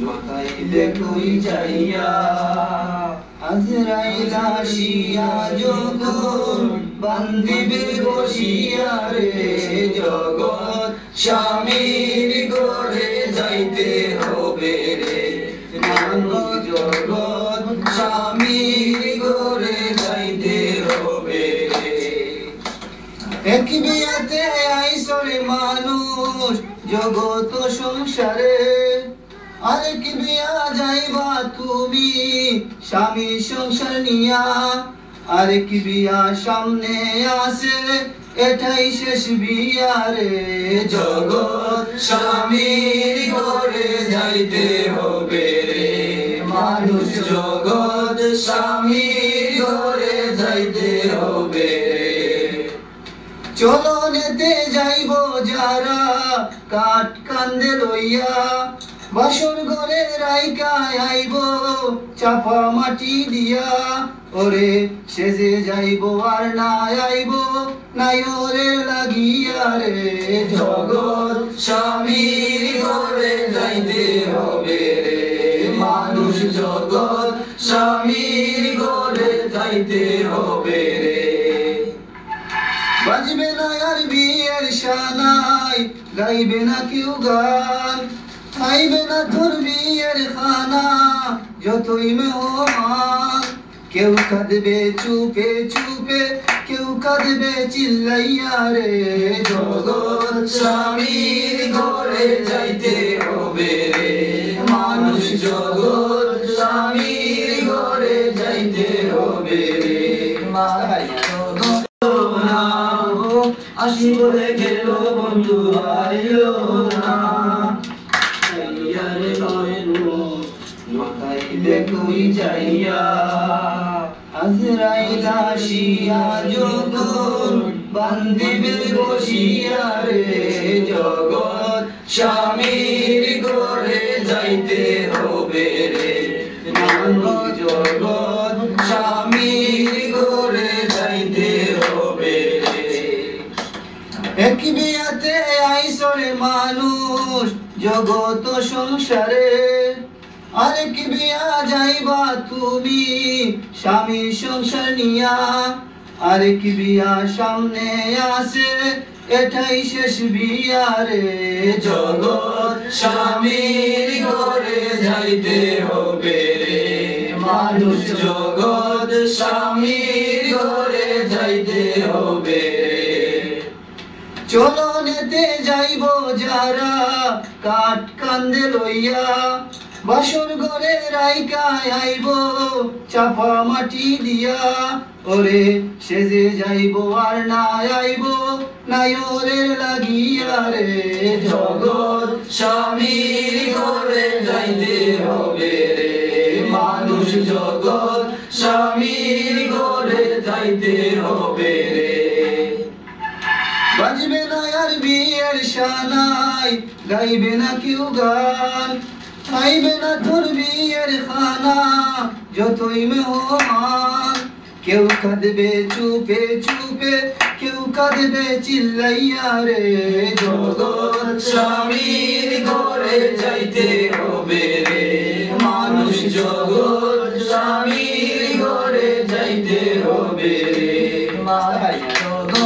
মাথায় দেখুই যাইয়া আজরাইল আসিয়া যখন বান্দিবে বসিয়া রে জগৎ স্বামীর ঘরে যাইতে হবে রে মানব জগৎ স্বামীর ঘরে যাইতে হবে রে এক বিয়াতে আইসরে মানুষ জগৎ সংসারে আরেক বিয়া যাইবা তুমি স্বামী সংসার নিয়া আরেক বিয়া সামনে আসে এটাই শেষ বিয়া রে জগৎ স্বামীর ঘরে যাইতে হবে রে মানুষ জগৎ স্বামীর ঘরে যাইতে হবে রে চলো নেতে যাইব যারা কাঠ কান্দে লইয়া বাসর ঘরে রাইকা আইব চাপা মাটি দিয়া ওরে সেজে যাইব আর না আইব নাই ওরে লাগিয়া রে জগৎ স্বামীর ঘরে যাইতে হবে রে মানুষ জগৎ স্বামীর ঘরে যাইতে হবে রে বাজবে না আর বিয়ের শানাই গাইবে না কেউ গান খাইবে না তোর বিয়ের খানা যতই মেহমান কেউ কাঁদবে চুপে চুপে কেউ কাঁদবে চিল্লাইয়া রে জগৎ স্বামীর ঘরে যাইতে হবে রে মানুষ জগৎ স্বামীর ঘরে যাইতে হবে রে আসি বলে গেল বন্ধু হারিল না মাথায় দেখুই যাইয়া আজরাইল আসিয়া যখন বান্দিবে বসিয়া রে জগৎ স্বামীর ঘরে যাইতে হবে রে মানব জগৎ স্বামীর ঘরে যাইতে হবে রে এক বিয়াতে আইসরে মানুষ জগৎ সংসারে আরেক বিয়া যাইবা তুমি স্বামী সংসার নিয়া আরেক বিয়া সামনে আসে এটাই শেষ বিয়া রে জগৎ স্বামীর ঘরে যাইতে হবে রে মানুষ জগৎ স্বামীর ঘরে যাইতে হবে রে চলো নেতে যাইব যারা কাঠ কান্দে লইয়া বাসর ঘরে রাইকা আইব চাপা মাটি দিয়া ওরে সেজে যাইব আর না আইব নাই ওরে লাগিয়া রে জগৎ স্বামীর ঘরে যাইতে হবে রে মানুষ জগৎ স্বামীর ঘরে যাইতে হবে রে বাজবে না আর বিয়ের শানাই গাইবে না কেউ গান খাইবে না তোর বিয়ের খানা যতই মেহমান কেউ কাঁদবে চুপে চুপে কেউ কাঁদবে চিল্লাইয়া রে জগৎ স্বামীর ঘরে যাইতে হবে